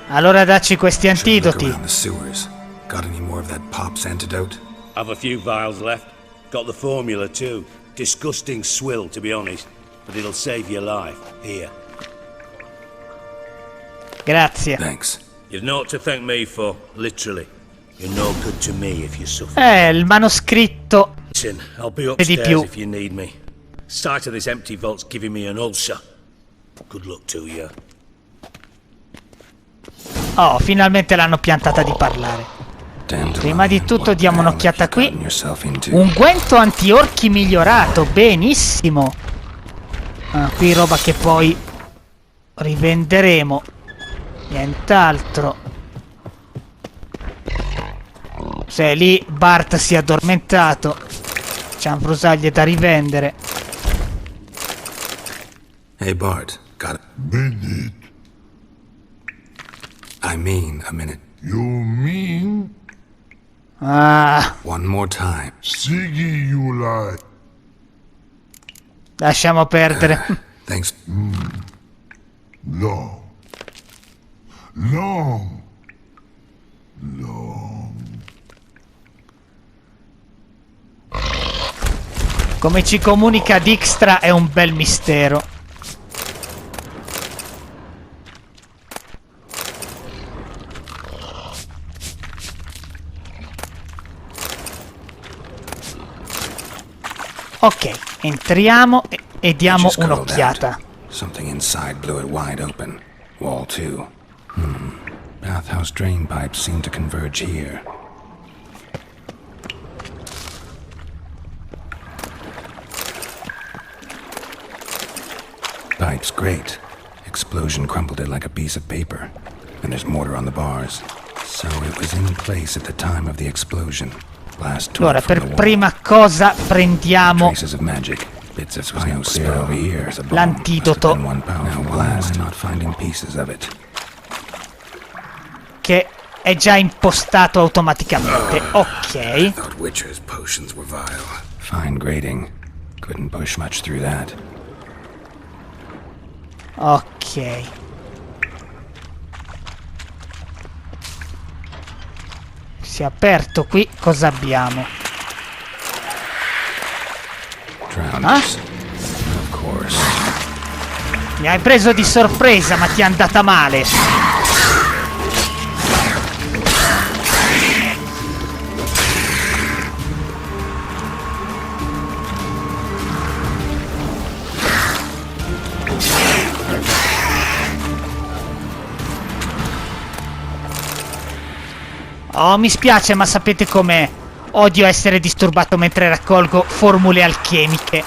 Allora dacci questi antidoti. Around the sewers. Got any more of that Pop's antidote? I've a few vials left. Got the formula too. Disgusting swill, to be honest. But it'll save your life. Here. Grazie. Thanks. You've naught to thank me for, literally. You're no good to me if you suffer. Il manoscritto. Listen, I'll be upstairs if you need me. Sight of this empty vault's giving me an ulcer. Good luck to you. Oh, finalmente l'hanno piantata di parlare. Prima di tutto diamo un'occhiata qui. Unguento anti-orchi migliorato, benissimo. Qui roba che poi rivenderemo. Nient'altro. Se lì Bart si è addormentato, c'è un brusaglie da rivendere. Hey Bart, got it. Minute. I mean a minute. You mean? One more time. Sigi, you lie. Lasciamo perdere. Thanks. Long. Long. Long. Come ci comunica Dijkstra è un bel mistero. Ok, entriamo e diamo un'occhiata. Something inside blew it wide open. Wall 2. Bathhouse drain pipes seem to converge here. Pipes, great. Explosion crumpled it like a piece of paper. And there's mortar on the bars. So it was in place at the time of the explosion. Allora, per prima cosa prendiamo l'antidoto, che è già impostato automaticamente. Ok. Ok. Si è aperto qui, cosa abbiamo? Mi hai preso di sorpresa, ma ti è andata male. Oh, mi spiace, ma sapete com'è. Odio essere disturbato mentre raccolgo formule alchemiche.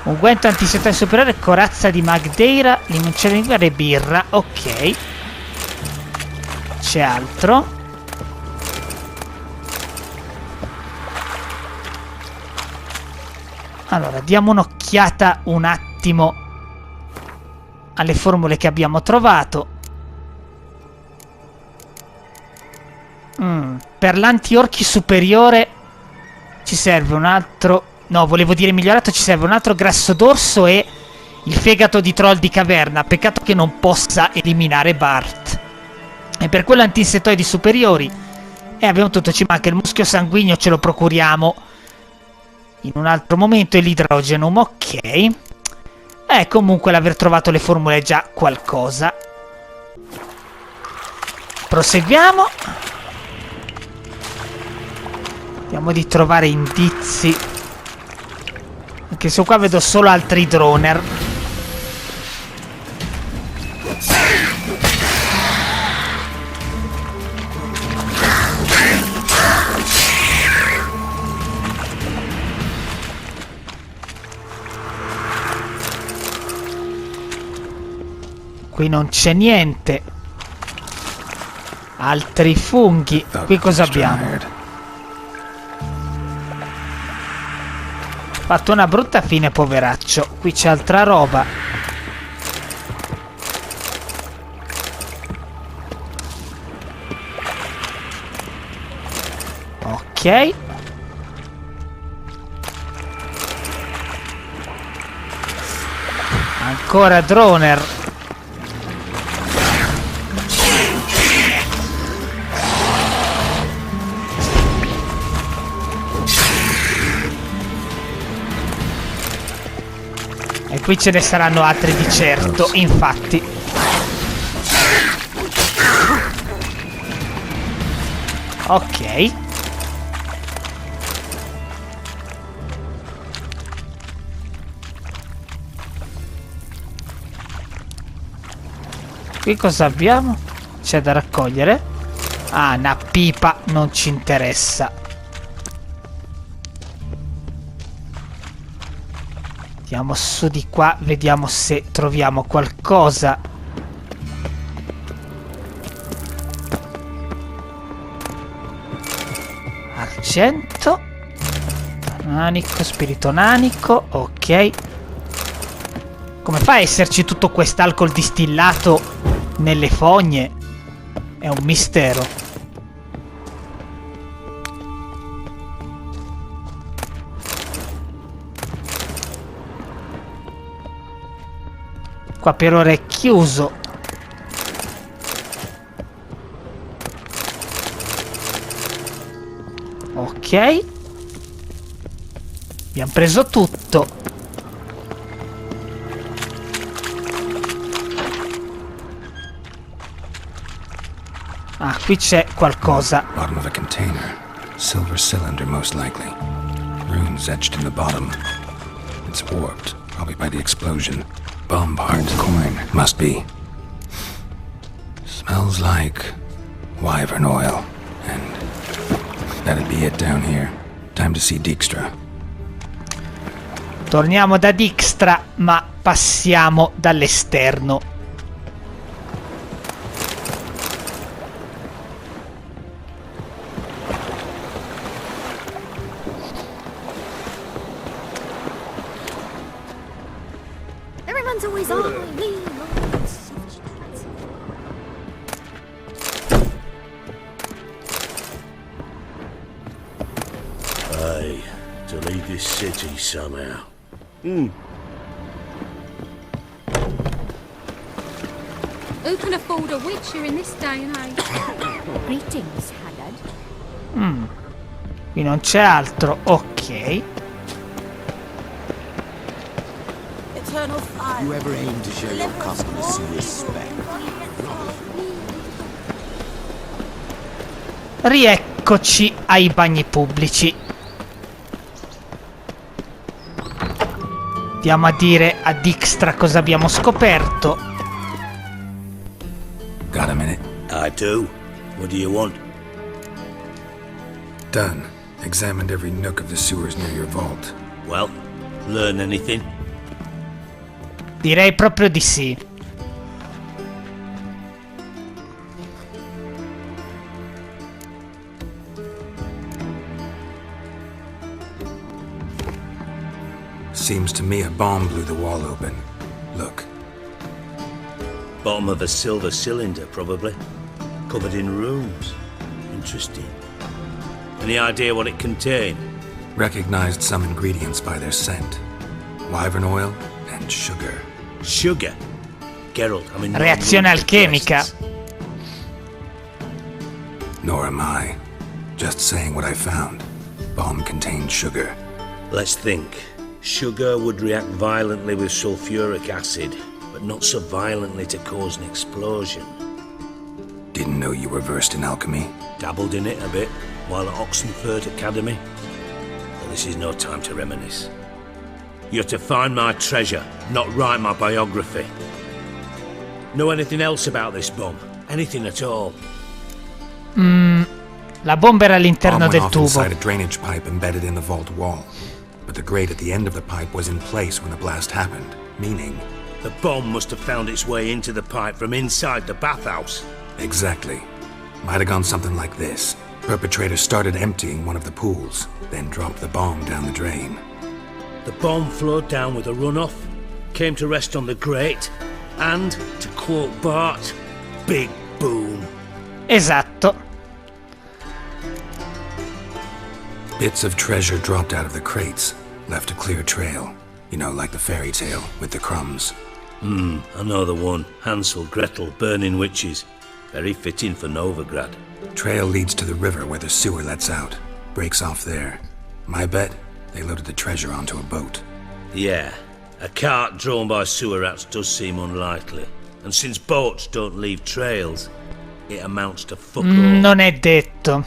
Unguento antisetale superiore, corazza di Magdeira, limoncello e birra. Ok. C'è altro. Allora, diamo un'occhiata un attimo alle formule che abbiamo trovato. Per l'anti-orchi superiore ci serve un altro... No, volevo dire migliorato, ci serve un altro grasso d'orso e Il fegato di troll di caverna, peccato che non possa eliminare Bart. E per quello antinsettoidi superiori. E abbiamo tutto, ci manca il muschio sanguigno, ce lo procuriamo in un altro momento, e l'idrogenum, ok. Comunque l'aver trovato le formule è già qualcosa. Proseguiamo. Vediamo di trovare indizi. Anche se qua vedo solo altri droner. Qui non c'è niente. Altri funghi. Qui cosa abbiamo? Fatto una brutta fine, poveraccio. Qui c'è altra roba. Ok. Ancora droner. E qui ce ne saranno altri di certo, infatti. Ok. Qui cosa abbiamo? C'è da raccogliere? Ah, una pipa, non ci interessa. Andiamo su di qua, vediamo se troviamo qualcosa. Argento. Nanico, spirito nanico, ok. Come fa a esserci tutto quest'alcol distillato nelle fogne? È un mistero. Qua per ora è chiuso. Ok. Abbiamo preso tutto. Ah, qui c'è qualcosa. Bottom of a container. Silver cylinder, most likely. Runes etched in the bottom. It's warped, probably by the explosion. Bombard coin, must be. Smells like wyvern oil. And that'd be it down here. Time to see Dijkstra. Torniamo da Dijkstra, ma passiamo dall'esterno. Everyone's always on me. Aye, to leave this city somehow. Who can afford a witcher in this day and age? Greetings, Haggard. Qui non c'è altro, ok. You ever aim to show your customers some respect? Rieccoci ai bagni pubblici. Andiamo a dire a Dijkstra cosa abbiamo scoperto. Got a minute? I do. What do you want? Done. Examined every nook of the sewers near your vault. Well, learn anything? Direi proprio di sì. Seems to me a bomb blew the wall open. Look. Bottom of a silver cylinder, probably. Covered in runes. Interesting. Any idea what it contained? Recognized some ingredients by their scent. Wyvern oil and sugar. Sugar. Geralt, I'm in Reazione alchemica. Nor am I. Just saying what I found. Bomb contained sugar. Let's think. Sugar would react violently with sulfuric acid, but not so violently to cause an explosion. Didn't know you were versed in alchemy. Dabbled in it a bit while at Oxenford Academy. But this is no time to reminisce. You're to find my treasure, not write my biography. Know anything else about this bomb? Anything at all? La bomba era all'interno Bomb went del off tubo. inside a drainage pipe embedded in the vault wall. But the grate at the end of the pipe was in place when the blast happened, meaning... The bomb must have found its way into the pipe from inside the bathhouse. Exactly. Might have gone something like this. Perpetrator started emptying one of the pools, then dropped the bomb down the drain. The bomb flowed down with a runoff, came to rest on the grate, and, to quote Bart, big boom. Esatto. Bits of treasure dropped out of the crates, left a clear trail. You know, like the fairy tale, with the crumbs. I know the one. Hansel, Gretel, burning witches. Very fitting for Novigrad. Trail leads to the river where the sewer lets out. Breaks off there. My bet, they loaded the treasure onto a boat. Yeah, a cart drawn by sewer rats does seem unlikely. And since boats don't leave trails, it amounts to fuck all. Non è detto.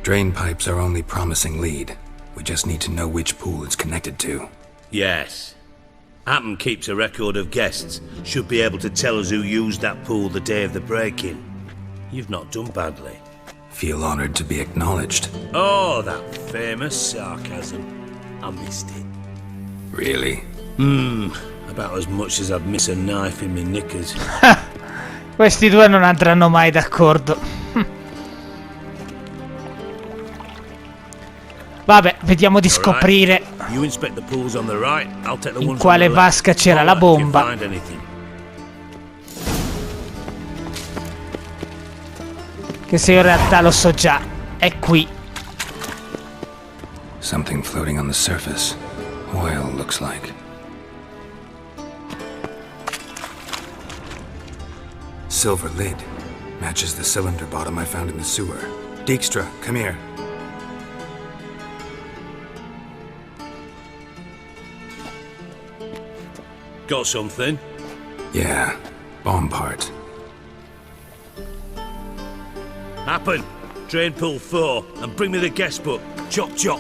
Drain pipes are only promising lead. We just need to know which pool it's connected to. Yes. Hammond keeps a record of guests. Should be able to tell us who used that pool the day of the break-in. You've not done badly. Feel honored to be acknowledged. Oh, that famous sarcasm. I missed it. Really? About as much as I'd miss a knife in my knickers. Questi due non andranno mai d'accordo. Vabbè, vediamo di scoprire in quale vasca c'era la bomba. Che se in realtà lo so già, è qui. Something floating on the surface. Oil, looks like. Silver lid. Matches the cylinder bottom I found in the sewer. Dijkstra, come here. Got something? Yeah, bomb part. Happen. Drain pool 4 and bring me the guest book. Chop chop.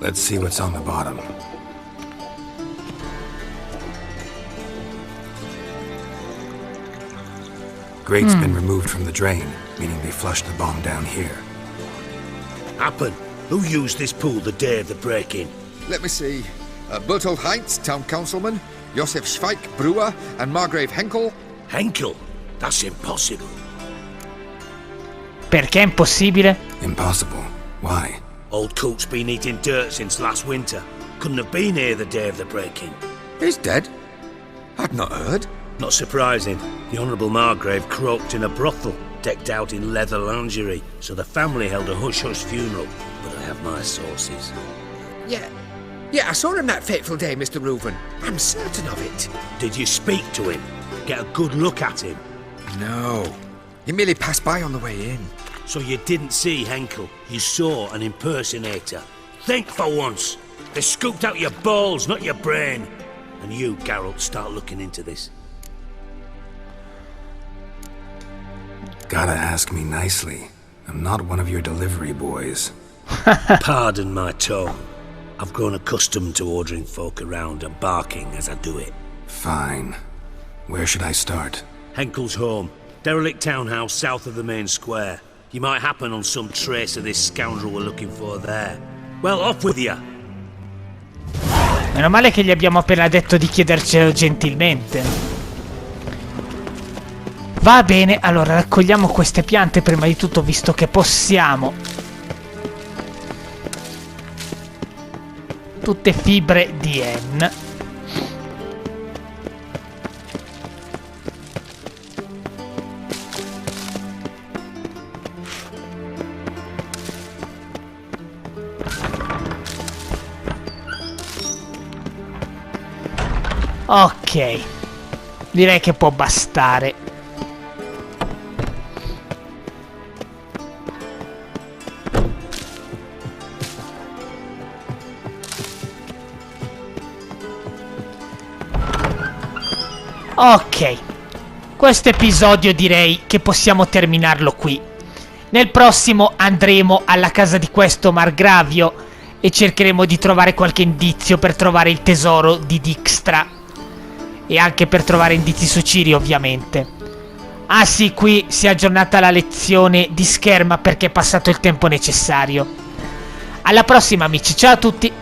Let's see what's on the bottom. Grate's been removed from the drain, meaning they flushed the bomb down here. Happen. Who used this pool the day of the break-in? Let me see. Bertold Heinz, town councilman, Josef Schweik, brewer, and Margrave Henkel. Henkel? That's impossible. Perché è impossibile? Impossible. Why? Old Coot's been eating dirt since last winter. Couldn't have been here the day of the break-in. He's dead? I'd not heard. Not surprising. The Honourable Margrave croaked in a brothel, decked out in leather lingerie, so the family held a hush-hush funeral. But I have my sources. Yeah, I saw him that fateful day, Mr. Reuven. I'm certain of it. Did you speak to him? Get a good look at him? No. He merely passed by on the way in. So you didn't see Henkel? You saw an impersonator? Think for once! They scooped out your balls, not your brain! And you, Geralt, start looking into this. Gotta ask me nicely. I'm not one of your delivery boys. Pardon my tone. I've grown accustomed to ordering folk around and barking as I do it. Fine. Where should I start? Henkel's home. Derelict townhouse south of the main square. You might happen on some trace of this scoundrel we're looking for there. Well, off with you! Meno male che gli abbiamo appena detto di chiedercelo gentilmente. Va bene, allora raccogliamo queste piante prima di tutto, visto che possiamo. Tutte fibre di N. Ok, direi che può bastare. Ok, questo episodio direi che possiamo terminarlo qui. Nel prossimo andremo alla casa di questo margravio e cercheremo di trovare qualche indizio per trovare il tesoro di Dijkstra. E anche per trovare indizi su Ciri, ovviamente. Ah sì, qui si è aggiornata la lezione di scherma perché è passato il tempo necessario. Alla prossima amici, ciao a tutti!